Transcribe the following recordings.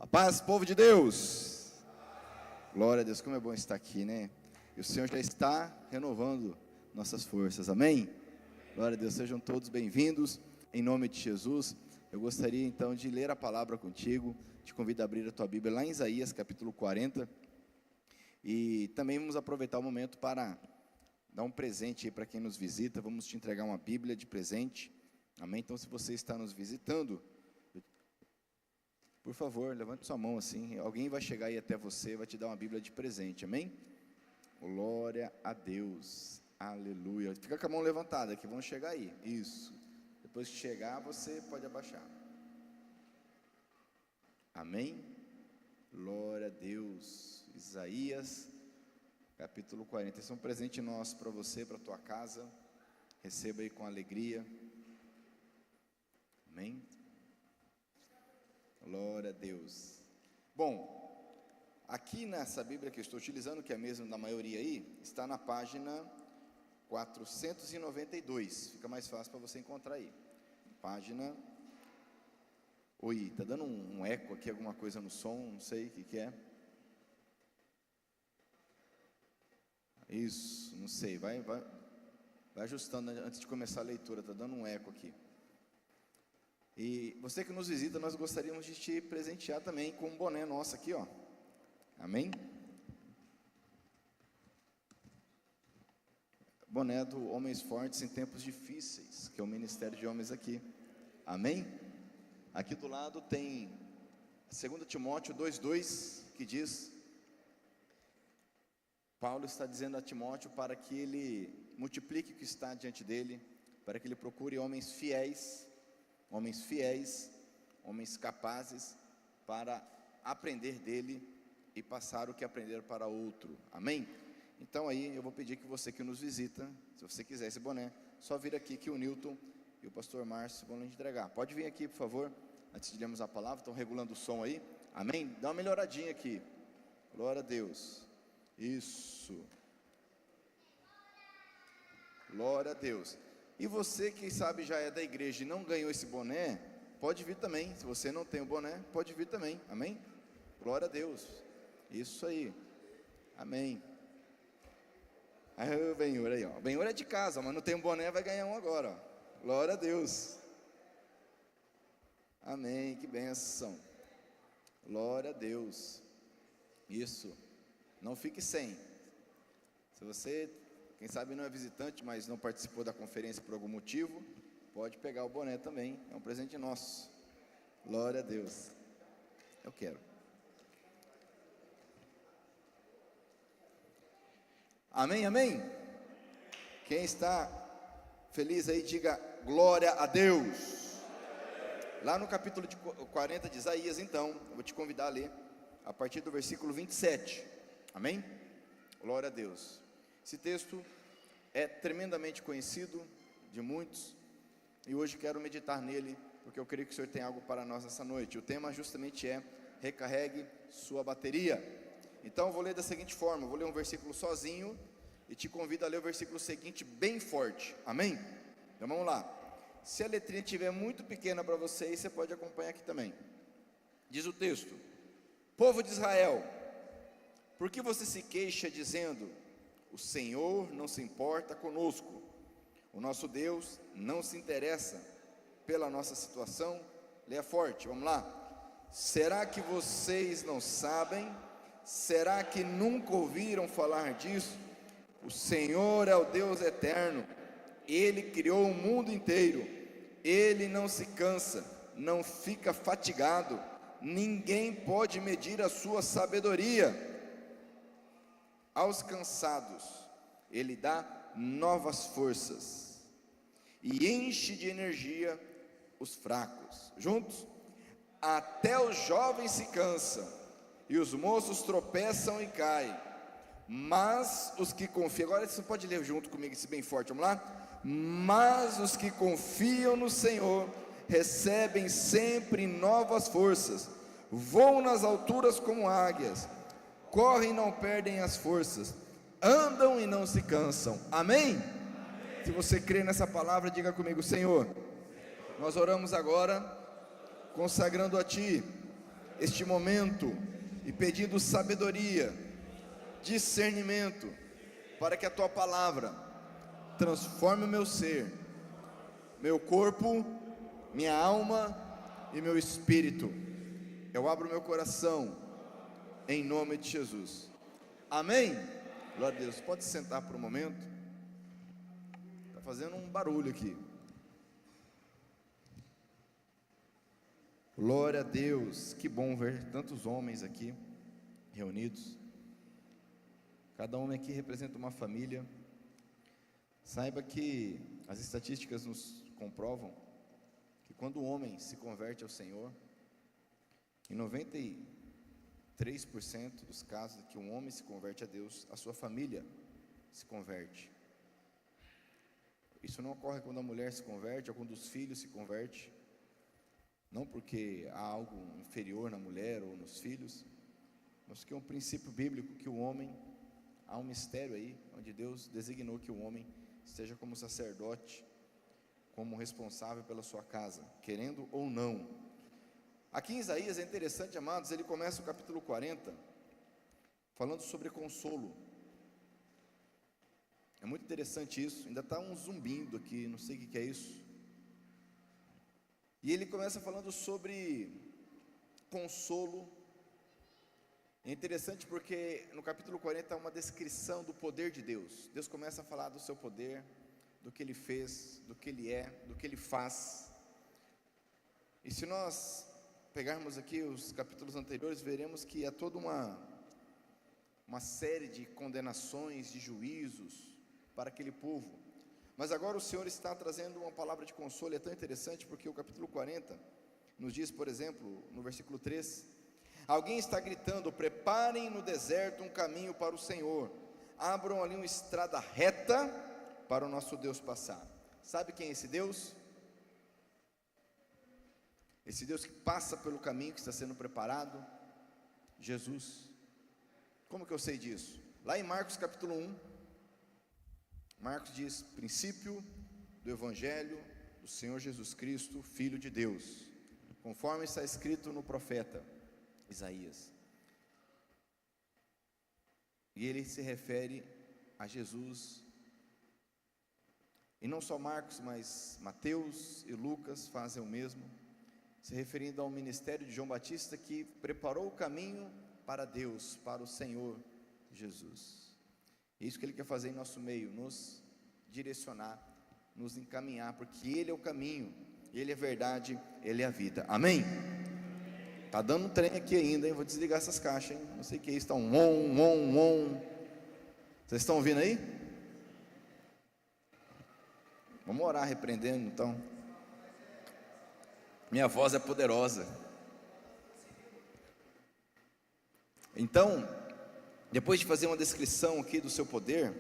A paz, povo de Deus. Glória a Deus, como é bom estar aqui, né? E o Senhor já está renovando nossas forças, amém? Glória a Deus, sejam todos bem-vindos, em nome de Jesus. Eu gostaria então de ler a palavra contigo, te convido a abrir a tua Bíblia lá em Isaías capítulo 40, e também vamos aproveitar o momento para dar um presente aí para quem nos visita. Vamos te entregar uma Bíblia de presente, amém? Então, se você está nos visitando, por favor, levante sua mão assim, alguém vai chegar aí até você, vai te dar uma Bíblia de presente, amém? Glória a Deus, aleluia. Fica com a mão levantada, que vão chegar aí, isso. Depois que chegar, você pode abaixar, amém? Glória a Deus. Isaías, capítulo 40, esse é um presente nosso para você, para a tua casa, receba aí com alegria, amém? Glória a Deus. Bom, aqui nessa Bíblia que eu estou utilizando, que é a mesma da maioria aí, está na página 492, fica mais fácil para você encontrar aí, página, oi, está dando um eco aqui, alguma coisa no som, não sei o que é, isso, não sei, vai ajustando antes de começar a leitura, está dando um eco aqui. E você que nos visita, nós gostaríamos de te presentear também com um boné nosso aqui, ó, amém? Boné do Homens Fortes em Tempos Difíceis, que é o Ministério de Homens aqui, amém? Aqui do lado tem 2 Timóteo 2,2, que diz, Paulo está dizendo a Timóteo para que ele multiplique o que está diante dele, para que ele procure homens fiéis, homens capazes para aprender dele e passar o que aprender para outro, amém? Então aí eu vou pedir que você que nos visita, se você quiser esse boné, só vir aqui que o Newton e o pastor Márcio vão lhe entregar. Pode vir aqui, por favor, antes de lermos a palavra, estão regulando o som aí, amém? Dá uma melhoradinha aqui, glória a Deus, isso, glória a Deus. E você, quem sabe já é da igreja e não ganhou esse boné, pode vir também. Se você não tem o boné, pode vir também, amém? Glória a Deus, isso aí, amém. Aí o Benhur aí, ó, o Benhur é de casa, mas não tem um boné, vai ganhar um agora, ó. Glória a Deus, amém, que bênção, glória a Deus, isso, não fique sem. Se você, quem sabe não é visitante, mas não participou da conferência por algum motivo, pode pegar o boné também, é um presente nosso, glória a Deus, eu quero. Amém, amém? Quem está feliz aí, diga glória a Deus. Lá no capítulo 40 de Isaías, então, eu vou te convidar a ler, a partir do versículo 27, amém? Glória a Deus. Esse texto é tremendamente conhecido de muitos, e hoje quero meditar nele, porque eu creio que o Senhor tem algo para nós nessa noite. O tema justamente é, recarregue sua bateria. Então eu vou ler da seguinte forma, eu vou ler um versículo sozinho, e te convido a ler o versículo seguinte bem forte, amém? Então vamos lá, se a letrinha estiver muito pequena para vocês, você pode acompanhar aqui também. Diz o texto, povo de Israel, por que você se queixa dizendo, o Senhor não se importa conosco, o nosso Deus não se interessa pela nossa situação? Leia forte, vamos lá. Será que vocês não sabem? Será que nunca ouviram falar disso? O Senhor é o Deus eterno, Ele criou o mundo inteiro, Ele não se cansa, não fica fatigado, ninguém pode medir a sua sabedoria. Aos cansados, Ele dá novas forças, e enche de energia os fracos. Juntos? Até os jovens se cansam, e os moços tropeçam e caem, mas os que confiam, agora você pode ler junto comigo isso bem forte, vamos lá? Mas os que confiam no Senhor, recebem sempre novas forças, voam nas alturas como águias, correm e não perdem as forças, andam e não se cansam, amém? Se você crê nessa palavra, diga comigo, Senhor, nós oramos agora, consagrando a Ti este momento e pedindo sabedoria, discernimento, para que a tua palavra transforme o meu ser, meu corpo, minha alma e meu espírito. Eu abro meu coração em nome de Jesus. Amém? Glória a Deus. Pode sentar por um momento. Está fazendo um barulho aqui. Glória a Deus. Que bom ver tantos homens aqui reunidos. Cada homem aqui representa uma família. Saiba que as estatísticas nos comprovam que quando o homem se converte ao Senhor, em 93% dos casos que um homem se converte a Deus, a sua família se converte. Isso não ocorre quando a mulher se converte ou quando os filhos se convertem, não porque há algo inferior na mulher ou nos filhos, mas porque é um princípio bíblico que o homem, há um mistério aí, onde Deus designou que o homem esteja como sacerdote, como responsável pela sua casa, querendo ou não. Aqui em Isaías é interessante, amados, ele começa o capítulo 40, falando sobre consolo. É muito interessante isso, ainda está um zumbindo aqui, não sei o que é isso. E ele começa falando sobre consolo. É interessante porque no capítulo 40 há uma descrição do poder de Deus. Deus começa a falar do seu poder, do que Ele fez, do que Ele é, do que Ele faz. E se nós pegarmos aqui os capítulos anteriores, veremos que há toda uma série de condenações, de juízos para aquele povo. Mas agora o Senhor está trazendo uma palavra de consolo. É tão interessante porque o capítulo 40 nos diz, por exemplo, no versículo 3, alguém está gritando: preparem no deserto um caminho para o Senhor, abram ali uma estrada reta para o nosso Deus passar. Sabe quem é esse Deus? Esse Deus que passa pelo caminho que está sendo preparado, Jesus. Como que eu sei disso? Lá em Marcos capítulo 1, Marcos diz: princípio do Evangelho do Senhor Jesus Cristo, Filho de Deus, conforme está escrito no profeta Isaías. E ele se refere a Jesus. E não só Marcos, mas Mateus e Lucas fazem o mesmo, se referindo ao ministério de João Batista, que preparou o caminho para Deus, para o Senhor Jesus. É isso que Ele quer fazer em nosso meio, nos direcionar, nos encaminhar, porque Ele é o caminho, Ele é a verdade, Ele é a vida. Amém? Está dando um trem aqui ainda, hein? Vou desligar essas caixas, hein? Não sei o que é isso, está um on. Vocês estão ouvindo aí? Vamos orar repreendendo então. Minha voz é poderosa. Então, depois de fazer uma descrição aqui do seu poder,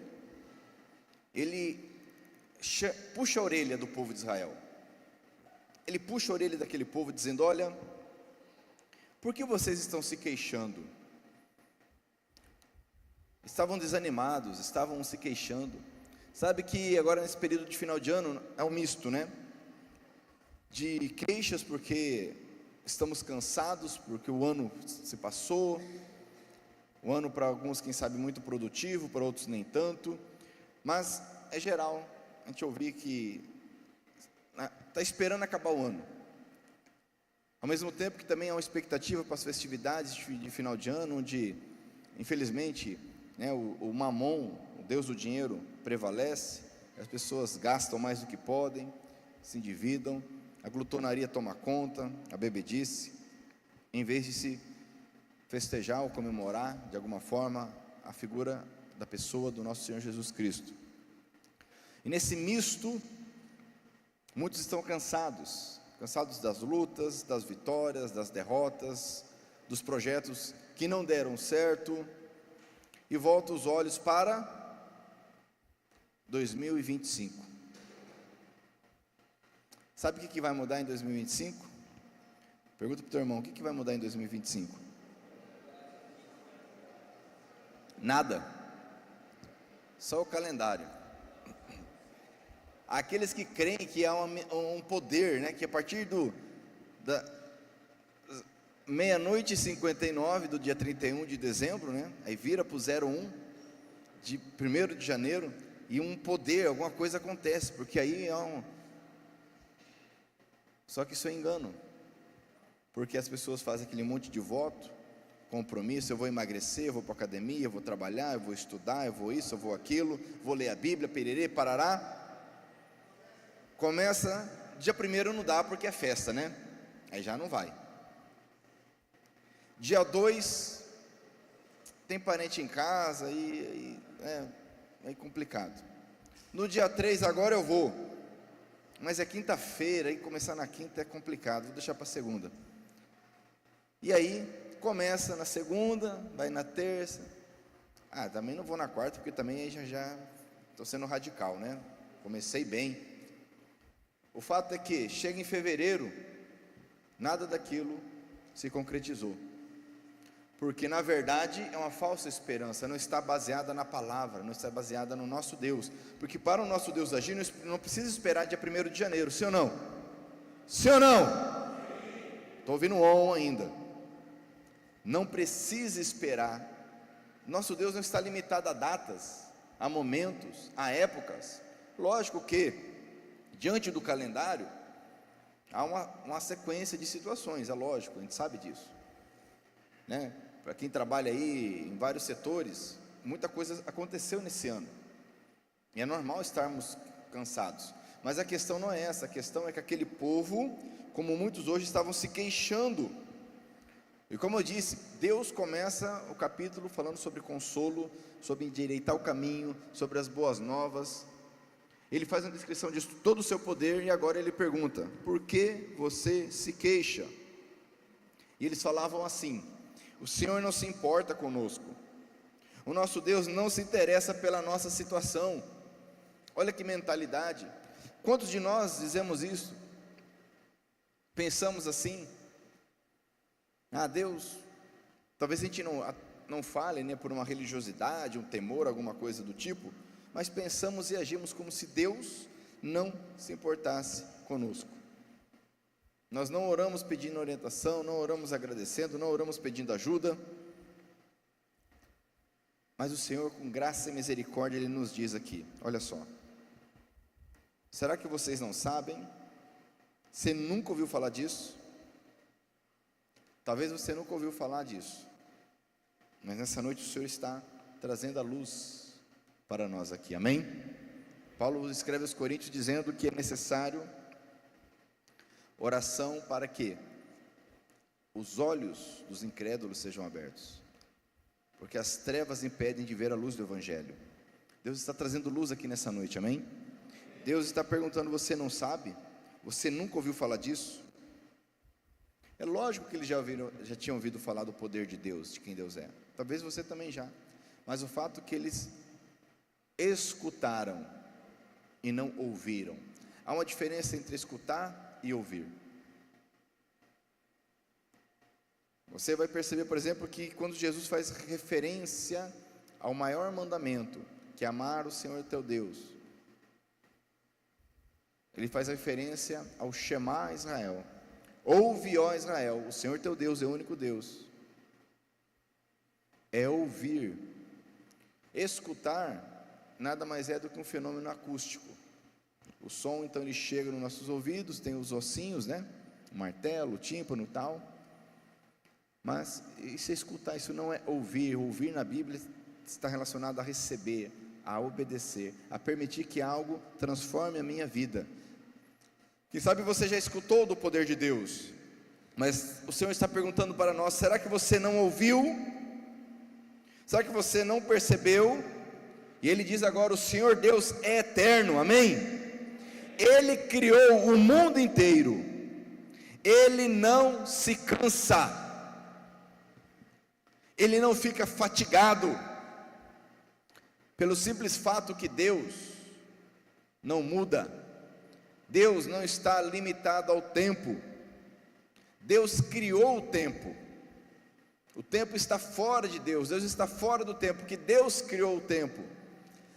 ele puxa a orelha do povo de Israel. Ele puxa a orelha daquele povo dizendo: olha, por que vocês estão se queixando? Estavam desanimados, estavam se queixando. Sabe que agora nesse período de final de ano é um misto, né? De queixas porque estamos cansados, porque o ano se passou, o ano para alguns quem sabe muito produtivo, para outros nem tanto, mas é geral a gente ouvir que está esperando acabar o ano, ao mesmo tempo que também há uma expectativa para as festividades de final de ano, onde infelizmente, né, o mamon, o Deus do dinheiro, prevalece, as pessoas gastam mais do que podem, se endividam, a glutonaria toma conta, a bebedice, em vez de se festejar ou comemorar de alguma forma a figura da pessoa do nosso Senhor Jesus Cristo. E nesse misto, muitos estão cansados das lutas, das vitórias, das derrotas, dos projetos que não deram certo, e voltam os olhos para 2025. Sabe o que vai mudar em 2025? Pergunta para o teu irmão: o que vai mudar em 2025? Nada, só o calendário. Aqueles que creem que há um poder, né, que a partir meia-noite e 59 do dia 31 de dezembro, né? Aí vira para o 01 de 1º de janeiro, e um poder, alguma coisa acontece, porque aí só que isso é engano, porque as pessoas fazem aquele monte de voto, compromisso: eu vou emagrecer, eu vou para a academia, eu vou trabalhar, eu vou estudar, eu vou isso, eu vou aquilo, vou ler a Bíblia, pererê, parará. Começa, dia 1º não dá porque é festa, né? Aí já não vai. Dia 2, tem parente em casa, e é complicado. No dia 3, agora eu vou, mas é quinta-feira, e começar na quinta é complicado, vou deixar para segunda. E aí, começa na segunda, vai na terça, também não vou na quarta, porque também aí já estou sendo radical, né? Comecei bem. O fato é que, chega em fevereiro, nada daquilo se concretizou, porque na verdade é uma falsa esperança, não está baseada na palavra, não está baseada no nosso Deus, porque para o nosso Deus agir, não precisa esperar dia 1º de janeiro, sim ou não? Sim ou não? Estou ouvindo on ainda. Não precisa esperar. Nosso Deus não está limitado a datas, a momentos, a épocas. Lógico que, diante do calendário, há uma sequência de situações, é lógico, a gente sabe disso, né? Para quem trabalha aí em vários setores, muita coisa aconteceu nesse ano, e é normal estarmos cansados, mas a questão não é essa, a questão é que aquele povo, como muitos hoje, estavam se queixando. E como eu disse, Deus começa o capítulo falando sobre consolo, sobre endireitar o caminho, sobre as boas novas. Ele faz uma descrição de todo o seu poder, e agora ele pergunta: por que você se queixa? E eles falavam assim: o Senhor não se importa conosco, o nosso Deus não se interessa pela nossa situação. Olha que mentalidade. Quantos de nós dizemos isso? Pensamos assim: Deus, talvez a gente não fale, né, por uma religiosidade, um temor, alguma coisa do tipo, mas pensamos e agimos como se Deus não se importasse conosco. Nós não oramos pedindo orientação, não oramos agradecendo, não oramos pedindo ajuda, mas o Senhor, com graça e misericórdia, Ele nos diz aqui: olha só, será que vocês não sabem? Você nunca ouviu falar disso? Talvez você nunca ouviu falar disso, mas nessa noite o Senhor está trazendo a luz para nós aqui, amém? Paulo escreve aos Coríntios dizendo que é necessário oração para que os olhos dos incrédulos sejam abertos, porque as trevas impedem de ver a luz do Evangelho. Deus está trazendo luz aqui nessa noite, amém? Deus está perguntando: você não sabe? Você nunca ouviu falar disso? É lógico que eles já tinham ouvido falar do poder de Deus, de quem Deus é. Talvez você também já. Mas o fato é que eles escutaram e não ouviram. Há uma diferença entre escutar e ouvir. Você vai perceber, por exemplo, que quando Jesus faz referência ao maior mandamento, que é amar o Senhor teu Deus, ele faz referência ao Shema Israel. Ouve, ó Israel, o Senhor teu Deus é o único Deus. É ouvir. Escutar nada mais é do que um fenômeno acústico. O som, então, ele chega nos nossos ouvidos, tem os ossinhos, né? O martelo, o tímpano e tal. Mas isso é escutar, isso não é ouvir. Ouvir na Bíblia está relacionado a receber, a obedecer, a permitir que algo transforme a minha vida. Quem sabe você já escutou do poder de Deus, mas o Senhor está perguntando para nós: será que você não ouviu? Será que você não percebeu? E Ele diz agora: o Senhor Deus é eterno, amém? Ele criou o mundo inteiro, Ele não se cansa, Ele não fica fatigado, pelo simples fato que Deus não muda. Deus não está limitado ao tempo. Deus criou o tempo. O tempo está fora de Deus. Deus está fora do tempo, porque Deus criou o tempo.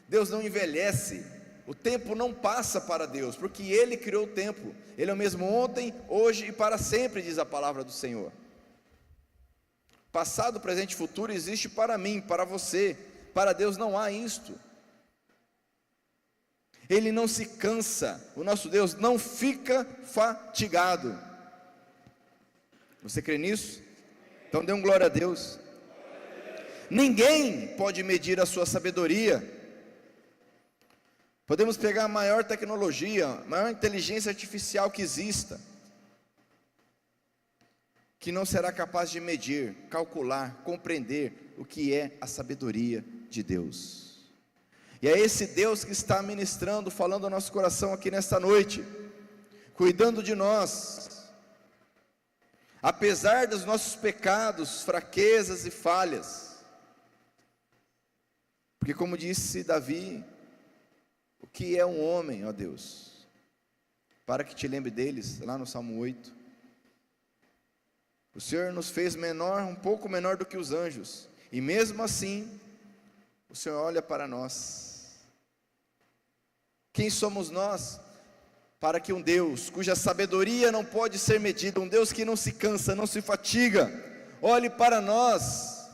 Deus não envelhece. O tempo não passa para Deus, porque Ele criou o tempo. Ele é o mesmo ontem, hoje e para sempre, diz a palavra do Senhor. Passado, presente e futuro existe para mim, para você. Para Deus não há isto. Ele não se cansa, o nosso Deus não fica fatigado. Você crê nisso? Então dê um glória a Deus. Ninguém pode medir a sua sabedoria. Podemos pegar a maior tecnologia, a maior inteligência artificial que exista, que não será capaz de medir, calcular, compreender o que é a sabedoria de Deus. E é esse Deus que está ministrando, falando ao nosso coração aqui nesta noite, cuidando de nós, apesar dos nossos pecados, fraquezas e falhas. Porque como disse Davi, o que é um homem, ó Deus, para que te lembre deles, lá no Salmo 8. O Senhor nos fez menor, um pouco menor do que os anjos, e mesmo assim, o Senhor olha para nós. Quem somos nós para que um Deus, cuja sabedoria não pode ser medida, um Deus que não se cansa, não se fatiga, olhe para nós,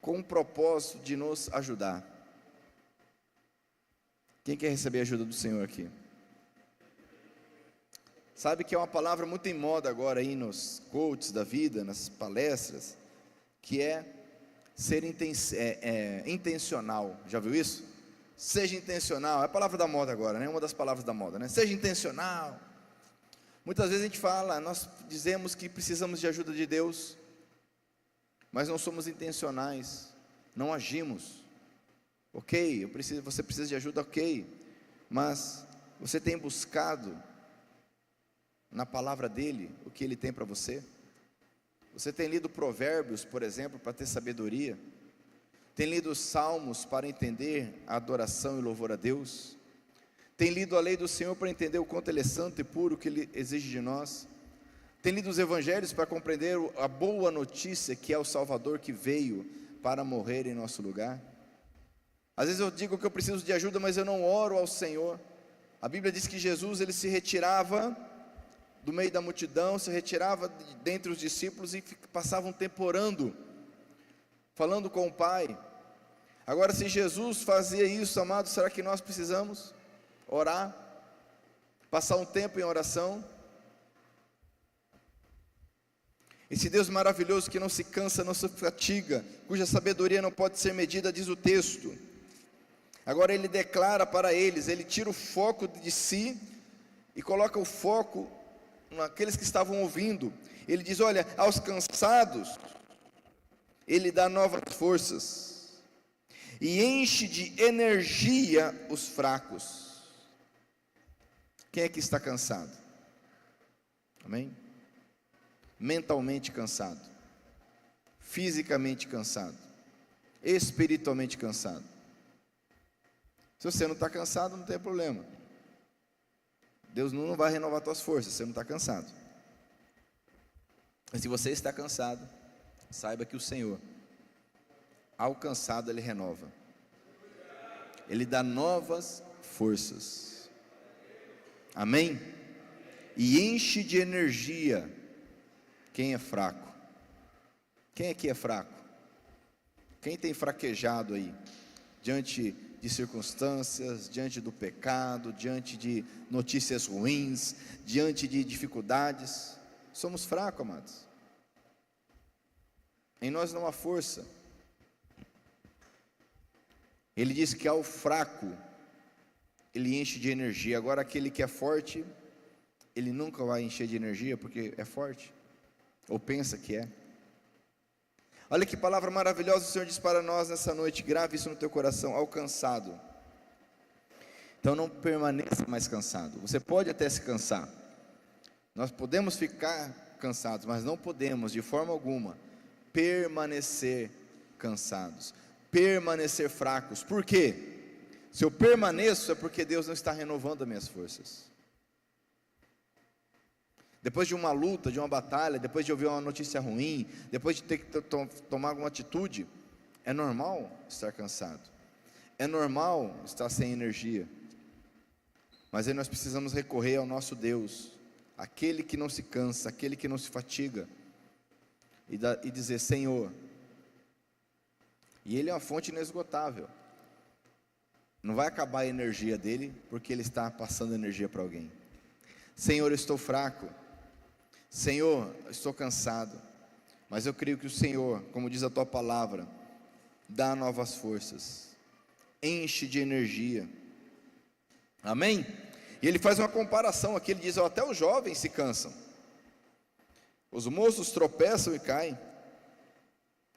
com o propósito de nos ajudar? Quem quer receber a ajuda do Senhor aqui? Sabe que é uma palavra muito em moda agora aí nos coaches da vida, nas palestras, que é ser intencional. Já viu isso? Seja intencional, é a palavra da moda agora, né? Uma das palavras da moda, né? Seja intencional. Muitas vezes a gente fala, nós dizemos que precisamos de ajuda de Deus, mas não somos intencionais, não agimos. Ok, você precisa de ajuda, ok, mas você tem buscado na palavra dele o que ele tem para você? Você tem lido Provérbios, por exemplo, para ter sabedoria? Tem lido os Salmos para entender a adoração e louvor a Deus? Tem lido a lei do Senhor para entender o quanto ele é santo e puro, o que ele exige de nós? Tem lido os Evangelhos para compreender a boa notícia que é o Salvador que veio para morrer em nosso lugar? Às vezes eu digo que eu preciso de ajuda, mas eu não oro ao Senhor. A Bíblia diz que Jesus, ele se retirava do meio da multidão, se retirava dentre os discípulos e passava um tempo orando, falando com o Pai. Agora, se Jesus fazia isso, amados, será que nós precisamos orar, passar um tempo em oração? Esse Deus maravilhoso que não se cansa, não se fatiga, cuja sabedoria não pode ser medida, diz o texto. Agora ele declara para eles, ele tira o foco de si e coloca o foco naqueles que estavam ouvindo. Ele diz: olha, aos cansados ele dá novas forças e enche de energia os fracos. Quem é que está cansado? Amém? Mentalmente cansado, fisicamente cansado, espiritualmente cansado. Se você não está cansado, não tem problema. Deus não vai renovar suas forças, você não está cansado. Mas se você está cansado, saiba que o Senhor, ao cansado, Ele renova. Ele dá novas forças. Amém? E enche de energia quem é fraco. Quem aqui é fraco? Quem tem fraquejado aí, diante de circunstâncias, diante do pecado, diante de notícias ruins, diante de dificuldades? Somos fracos, amados. Em nós não há força. Ele diz que ao fraco ele enche de energia. Agora aquele que é forte, ele nunca vai encher de energia porque é forte, ou pensa que é. Olha que palavra maravilhosa o Senhor diz para nós nessa noite. Grave isso no teu coração: ao cansado. Então não permaneça mais cansado. Você pode até se cansar, nós podemos ficar cansados, mas não podemos de forma alguma permanecer cansados, permanecer fracos. Por quê? Se eu permaneço é porque Deus não está renovando as minhas forças. Depois de uma luta, de uma batalha, depois de ouvir uma notícia ruim, depois de ter que tomar alguma atitude, é normal estar cansado, é normal estar sem energia. Mas aí nós precisamos recorrer ao nosso Deus, aquele que não se cansa, aquele que não se fatiga. e dizer: Senhor. E Ele é uma fonte inesgotável. Não vai acabar a energia dele, porque Ele está passando energia para alguém. Senhor, eu estou fraco. Senhor, eu estou cansado. Mas eu creio que o Senhor, como diz a Tua palavra, dá novas forças, enche de energia. Amém? E Ele faz uma comparação aqui, Ele diz: até os jovens se cansam, os moços tropeçam e caem.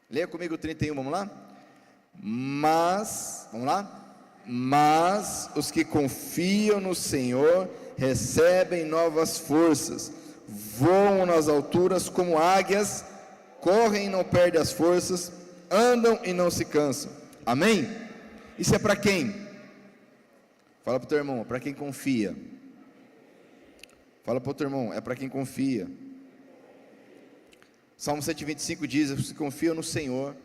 Leia comigo o 31, vamos lá? Mas os que confiam no Senhor recebem novas forças, voam nas alturas como águias, correm e não perdem as forças, andam e não se cansam. Amém? Isso é para quem? Fala para o teu irmão: para quem confia. Fala para o teu irmão: é para quem confia. Salmo 125 diz: os que confiam no Senhor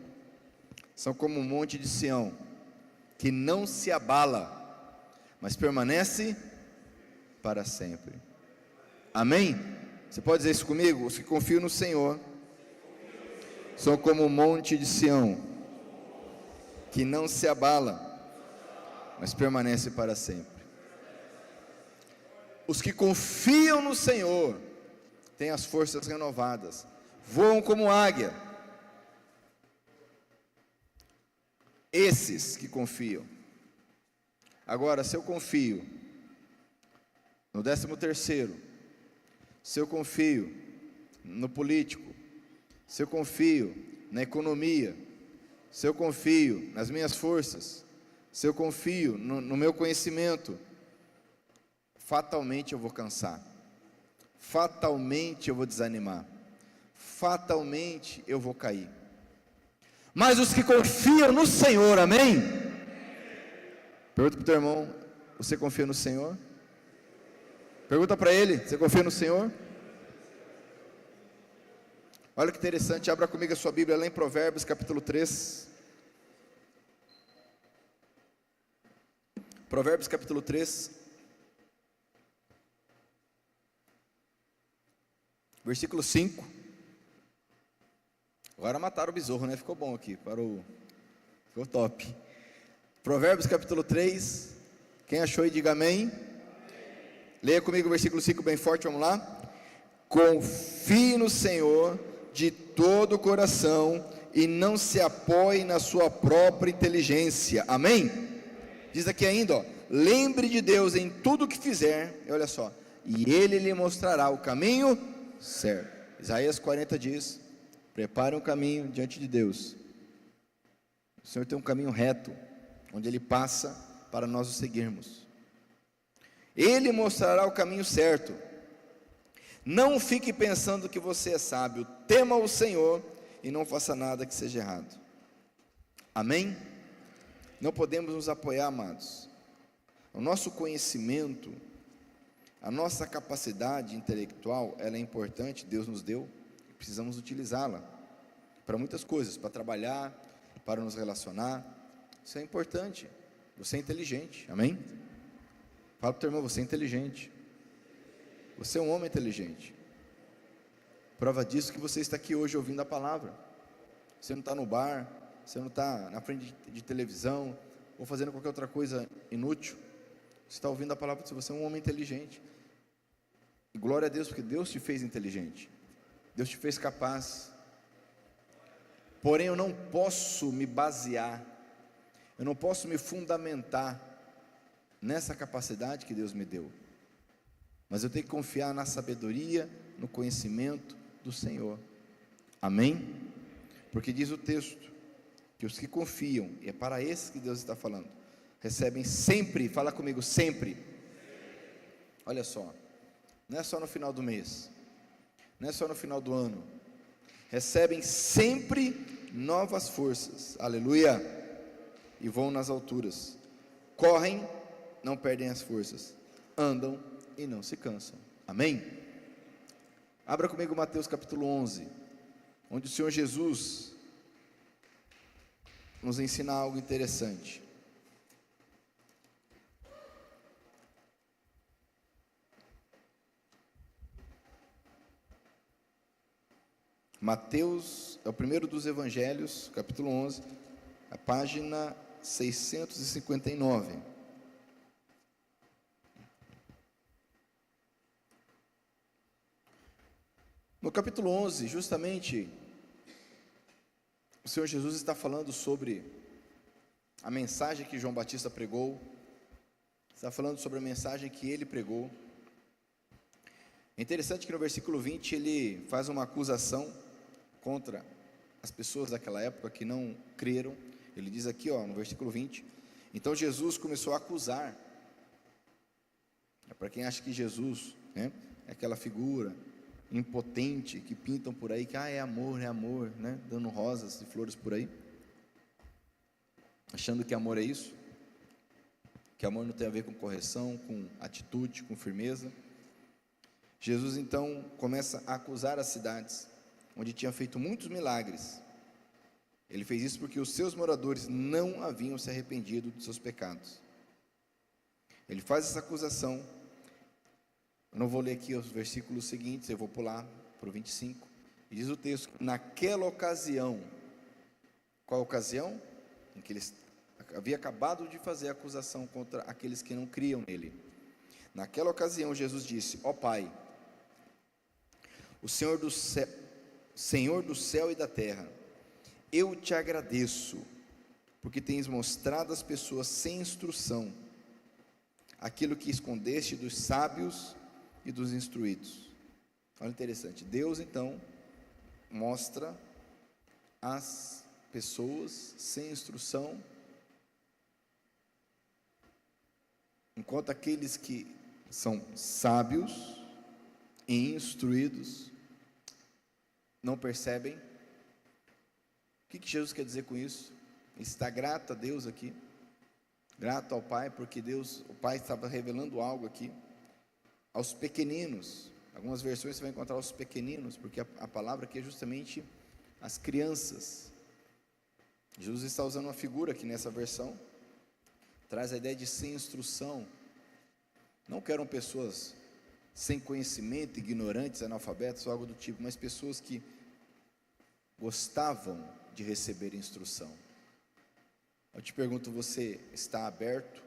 são como um monte de Sião, que não se abala, mas permanece para sempre. Amém? Você pode dizer isso comigo? Os que confiam no Senhor são como um monte de Sião, que não se abala, mas permanece para sempre. Os que confiam no Senhor têm as forças renovadas, voam como águia. Esses que confiam. Agora, se eu confio no 13º, se eu confio no político, se eu confio na economia, se eu confio nas minhas forças, se eu confio no meu conhecimento, fatalmente eu vou cansar, fatalmente eu vou desanimar, fatalmente eu vou cair. Mas os que confiam no Senhor, amém? Pergunta para o teu irmão: você confia no Senhor? Pergunta para ele: você confia no Senhor? Olha que interessante, abra comigo a sua Bíblia lá em Provérbios capítulo 3. Provérbios capítulo 3, versículo 5. Agora mataram o besouro, né? Ficou bom aqui, ficou top. Provérbios capítulo 3, quem achou aí diga amém. Leia comigo o versículo 5 bem forte, vamos lá. Confie no Senhor de todo o coração e não se apoie na sua própria inteligência. Amém? Diz aqui ainda, ó: lembre de Deus em tudo o que fizer, e olha só, e Ele lhe mostrará o caminho certo. Isaías 40 diz: prepare um caminho diante de Deus. O Senhor tem um caminho reto, onde Ele passa para nós o seguirmos. Ele mostrará o caminho certo. Não fique pensando que você é sábio. Tema o Senhor e não faça nada que seja errado. Amém? Não podemos nos apoiar, amados. O nosso conhecimento, a nossa capacidade intelectual, ela é importante, Deus nos deu. Precisamos utilizá-la para muitas coisas, para trabalhar, para nos relacionar. Isso é importante. Você é inteligente, amém? Fala para o teu irmão: você é inteligente. Você é um homem inteligente. Prova disso que você está aqui hoje ouvindo a palavra. Você não está no bar, você não está na frente de televisão, ou fazendo qualquer outra coisa inútil. Você está ouvindo a palavra, você é um homem inteligente. E glória a Deus, porque Deus te fez inteligente. Deus te fez capaz. Porém eu não posso me basear, eu não posso me fundamentar nessa capacidade que Deus me deu, mas eu tenho que confiar na sabedoria, no conhecimento do Senhor. Amém? Porque diz o texto que os que confiam, e é para esses que Deus está falando, recebem sempre. Fala comigo: sempre. Olha só, não é só no final do mês, não é só no final do ano. Recebem sempre novas forças, aleluia, e vão nas alturas, correm, não perdem as forças, andam e não se cansam. Amém? Abra comigo Mateus capítulo 11, onde o Senhor Jesus nos ensina algo interessante. Mateus é o primeiro dos evangelhos, capítulo 11, a página 659. No capítulo 11, justamente, o Senhor Jesus está falando sobre a mensagem que João Batista pregou, está falando sobre a mensagem que ele pregou. É interessante que no versículo 20 ele faz uma acusação contra as pessoas daquela época que não creram. Ele diz aqui, no versículo 20, então Jesus começou a acusar. Para quem acha que Jesus é aquela figura impotente que pintam por aí, que é amor, né? Dando rosas e flores por aí, achando que amor é isso, que amor não tem a ver com correção, com atitude, com firmeza. Jesus então começa a acusar as cidades onde tinha feito muitos milagres. Ele fez isso porque os seus moradores não haviam se arrependido de seus pecados. Ele faz essa acusação. Eu não vou ler aqui os versículos seguintes, eu vou pular para o 25. E diz o texto: naquela ocasião, qual ocasião? Em que ele havia acabado de fazer a acusação contra aqueles que não criam nele. Naquela ocasião, Jesus disse: ó Pai, o Senhor do céu e da terra, eu te agradeço, porque tens mostrado às pessoas sem instrução aquilo que escondeste dos sábios e dos instruídos. Olha, interessante, Deus então mostra às pessoas sem instrução, enquanto aqueles que são sábios e instruídos não percebem. O que Jesus quer dizer com isso? Ele está grato a Deus aqui, grato ao Pai, porque o Pai estava revelando algo aqui aos pequeninos. Algumas versões você vai encontrar os pequeninos, porque a palavra aqui é justamente as crianças. Jesus está usando uma figura aqui nessa versão, traz a ideia de sem instrução. Não que eram pessoas sem conhecimento, ignorantes, analfabetos ou algo do tipo, mas pessoas que gostavam de receber instrução. Eu te pergunto, você está aberto?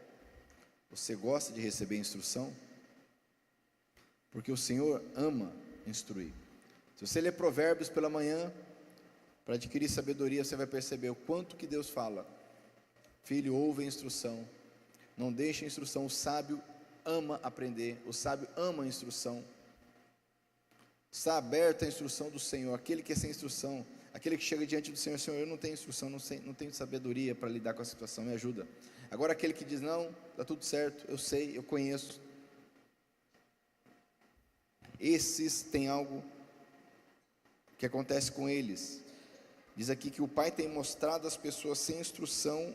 Você gosta de receber instrução? Porque o Senhor ama instruir. Se você ler Provérbios pela manhã, para adquirir sabedoria, você vai perceber o quanto que Deus fala: filho, ouve a instrução, não deixe a instrução. O sábio ama aprender, o sábio ama a instrução, está aberto à instrução do Senhor. Aquele que é sem instrução, aquele que chega diante do Senhor: Senhor, eu não tenho instrução, não tenho sabedoria para lidar com a situação, me ajuda. Agora aquele que diz: não, está tudo certo, eu sei, eu conheço, esses têm algo que acontece com eles. Diz aqui que o Pai tem mostrado às pessoas sem instrução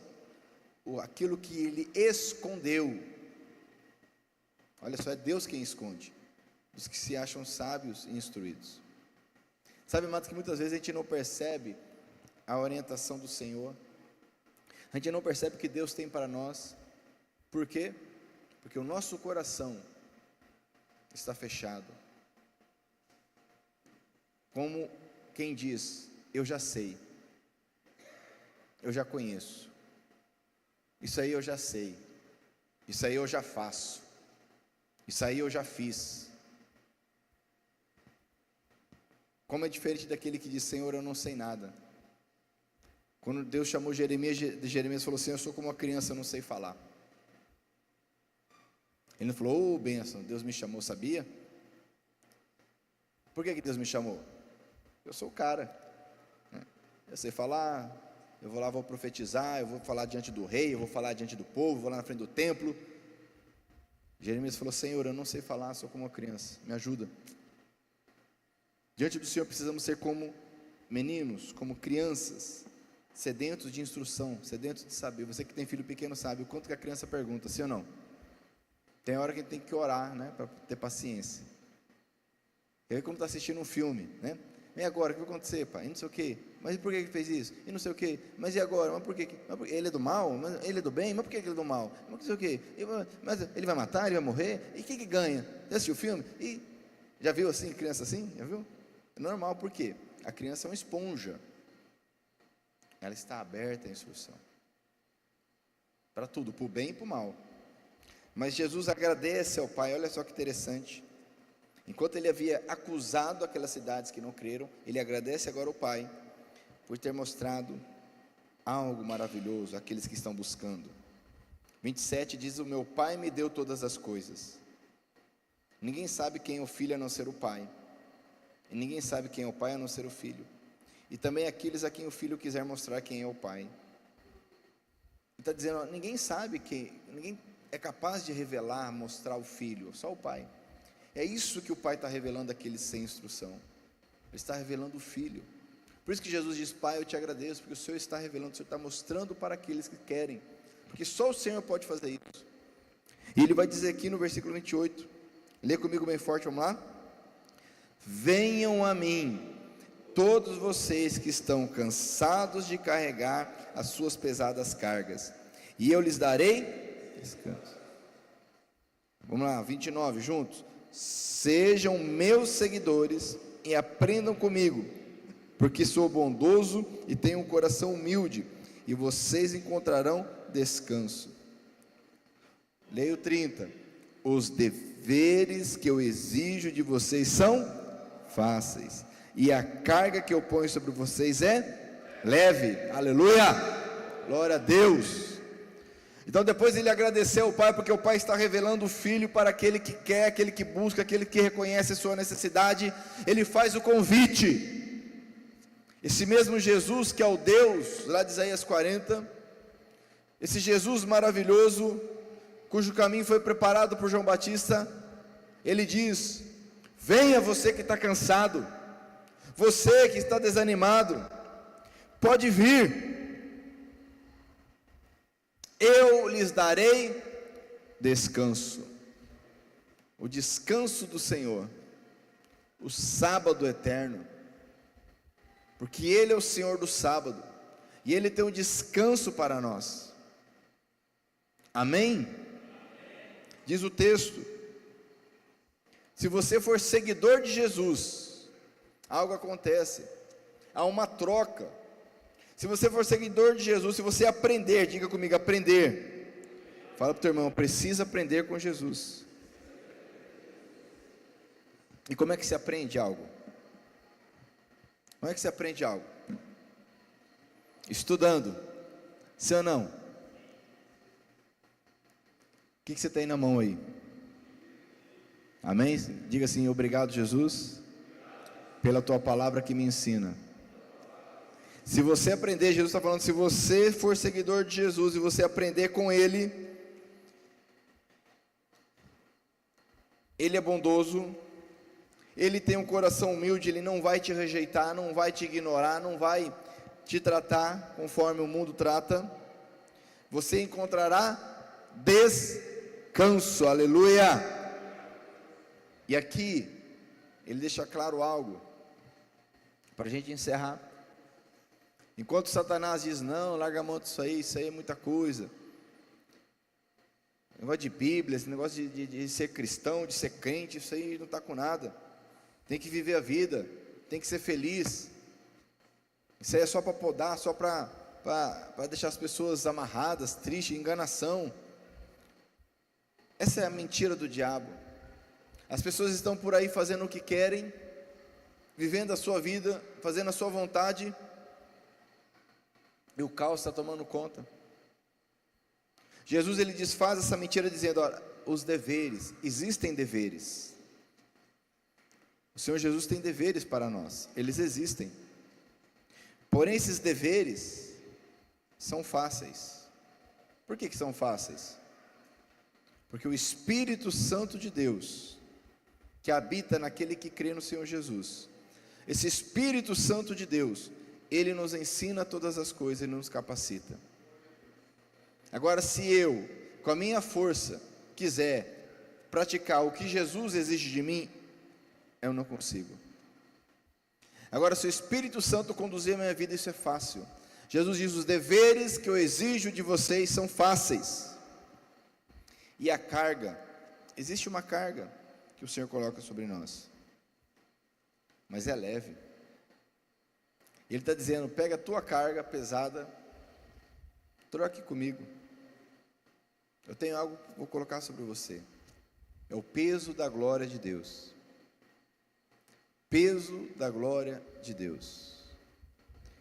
aquilo que Ele escondeu. Olha só, é Deus quem esconde dos que se acham sábios e instruídos. Sabe, amados, que muitas vezes a gente não percebe a orientação do Senhor, a gente não percebe o que Deus tem para nós. Por quê? Porque o nosso coração está fechado. Como quem diz: eu já sei, eu já conheço, isso aí eu já sei, isso aí eu já faço, isso aí eu já fiz. Como é diferente daquele que diz: Senhor, eu não sei nada. Quando Deus chamou Jeremias falou assim: eu sou como uma criança, eu não sei falar. Ele não falou: bênção, Deus me chamou, sabia? Por que Deus me chamou? Eu sou o cara, né? Eu sei falar, eu vou lá, vou profetizar, eu vou falar diante do rei, eu vou falar diante do povo, vou lá na frente do templo. Jeremias falou: Senhor, eu não sei falar, sou como uma criança, me ajuda. Diante do Senhor precisamos ser como meninos, como crianças, sedentos de instrução, sedentos de saber. Você que tem filho pequeno sabe o quanto que a criança pergunta, sim ou não? Tem hora que a gente tem que orar, né, para ter paciência. E aí, como está assistindo um filme, né? E agora, o que vai acontecer, pai? E não sei o quê. Mas por que ele fez isso? E não sei o quê. Mas e agora? Mas por que? Ele é do mal? Mas ele é do bem? Mas por que ele é do mal? Mas não sei o quê. Mas ele vai matar? Ele vai morrer? E quem ganha? Já assistiu o filme? E já viu assim, criança assim? Já viu? É normal, por quê? A criança é uma esponja, ela está aberta à instrução, para tudo, para o bem e para o mal. Mas Jesus agradece ao Pai, olha só que interessante, enquanto ele havia acusado aquelas cidades que não creram, ele agradece agora ao Pai, por ter mostrado algo maravilhoso àqueles que estão buscando. 27 diz: o meu Pai me deu todas as coisas. Ninguém sabe quem é o Filho a não ser o Pai, e ninguém sabe quem é o Pai a não ser o Filho, e também aqueles a quem o Filho quiser mostrar quem é o Pai. Ele está dizendo, ó, ninguém sabe ninguém é capaz de revelar, mostrar o Filho, só o Pai. É isso que o Pai está revelando àqueles sem instrução. Ele está revelando o Filho. Por isso que Jesus diz: Pai, eu te agradeço, porque o Senhor está revelando, o Senhor está mostrando para aqueles que querem, porque só o Senhor pode fazer isso. E Ele vai dizer aqui no versículo 28, lê comigo bem forte, vamos lá? Venham a mim, todos vocês que estão cansados de carregar as suas pesadas cargas, e eu lhes darei descanso. Vamos lá, 29, juntos. Sejam meus seguidores e aprendam comigo, porque sou bondoso e tenho um coração humilde, e vocês encontrarão descanso. Leio 30. Os deveres que eu exijo de vocês são fáceis, e a carga que eu ponho sobre vocês é leve. Aleluia, glória a Deus. Então depois ele agradeceu ao Pai, porque o Pai está revelando o Filho para aquele que quer, aquele que busca, aquele que reconhece a sua necessidade. Ele faz o convite. Esse mesmo Jesus que é o Deus, lá de Isaías 40, esse Jesus maravilhoso, cujo caminho foi preparado por João Batista, ele diz: venha você que está cansado, você que está desanimado, pode vir, eu lhes darei descanso. O descanso do Senhor, o sábado eterno, porque Ele é o Senhor do sábado, e Ele tem um descanso para nós. Amém? Diz o texto, se você for seguidor de Jesus, algo acontece, há uma troca. Se você for seguidor de Jesus, se você aprender, diga comigo, aprender. Fala para o teu irmão, precisa aprender com Jesus. E como é que se aprende algo? Como é que se aprende algo? Estudando, sim ou não? O que você tem na mão aí? Amém? Diga assim: obrigado, Jesus, pela tua palavra que me ensina. Se você aprender, Jesus está falando, se você for seguidor de Jesus e você aprender com Ele, Ele é bondoso, Ele tem um coração humilde, Ele não vai te rejeitar, não vai te ignorar, não vai te tratar conforme o mundo trata. Você encontrará descanso, aleluia. E aqui, ele deixa claro algo, para a gente encerrar. Enquanto Satanás diz, não, larga a mão disso aí é muita coisa. Negócio de Bíblia, esse negócio de ser cristão, de ser crente, isso aí não está com nada. Tem que viver a vida, tem que ser feliz. Isso aí é só para podar, só para deixar as pessoas amarradas, tristes, enganação. Essa é a mentira do diabo. As pessoas estão por aí fazendo o que querem, vivendo a sua vida, fazendo a sua vontade, e o caos está tomando conta. Jesus, ele desfaz essa mentira dizendo, olha, os deveres, existem deveres. O Senhor Jesus tem deveres para nós, eles existem. Porém, esses deveres são fáceis. Por que são fáceis? Porque o Espírito Santo de Deus, que habita naquele que crê no Senhor Jesus, esse Espírito Santo de Deus, Ele nos ensina todas as coisas, Ele nos capacita. Agora, se eu, com a minha força, quiser praticar o que Jesus exige de mim, eu não consigo. Agora, se o Espírito Santo conduzir a minha vida, isso é fácil. Jesus diz, os deveres que eu exijo de vocês são fáceis. E a carga, existe uma carga que o Senhor coloca sobre nós, mas é leve. Ele está dizendo: pega a tua carga pesada, troque comigo. Eu tenho algo que vou colocar sobre você. É o peso da glória de Deus. Peso da glória de Deus.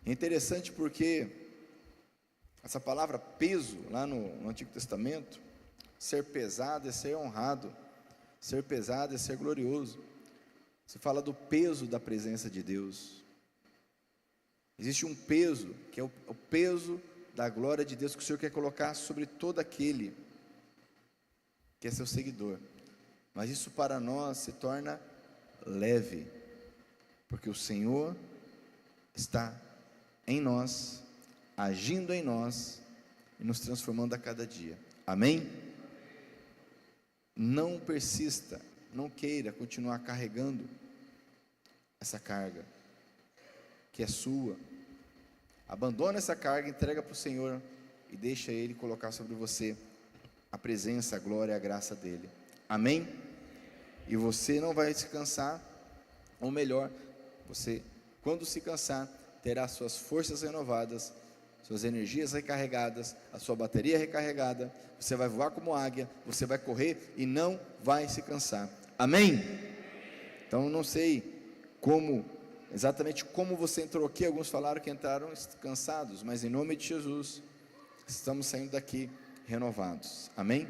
É interessante porque essa palavra peso, lá no Antigo Testamento, ser pesado é ser honrado, ser pesado é ser glorioso. Você fala do peso da presença de Deus. Existe um peso, que é o peso da glória de Deus, que o Senhor quer colocar sobre todo aquele que é seu seguidor. Mas isso para nós se torna leve, porque o Senhor está em nós, agindo em nós e nos transformando a cada dia. Amém? Não persista, não queira continuar carregando essa carga que é sua. Abandona essa carga, entrega para o Senhor e deixa Ele colocar sobre você a presença, a glória, a graça dEle. Amém? E você não vai se cansar, ou melhor, você, quando se cansar, terá suas forças renovadas, suas energias recarregadas, a sua bateria recarregada, você vai voar como águia, você vai correr e não vai se cansar. Amém? Então não sei exatamente como você entrou aqui. Alguns falaram que entraram cansados, mas em nome de Jesus, estamos saindo daqui renovados. Amém?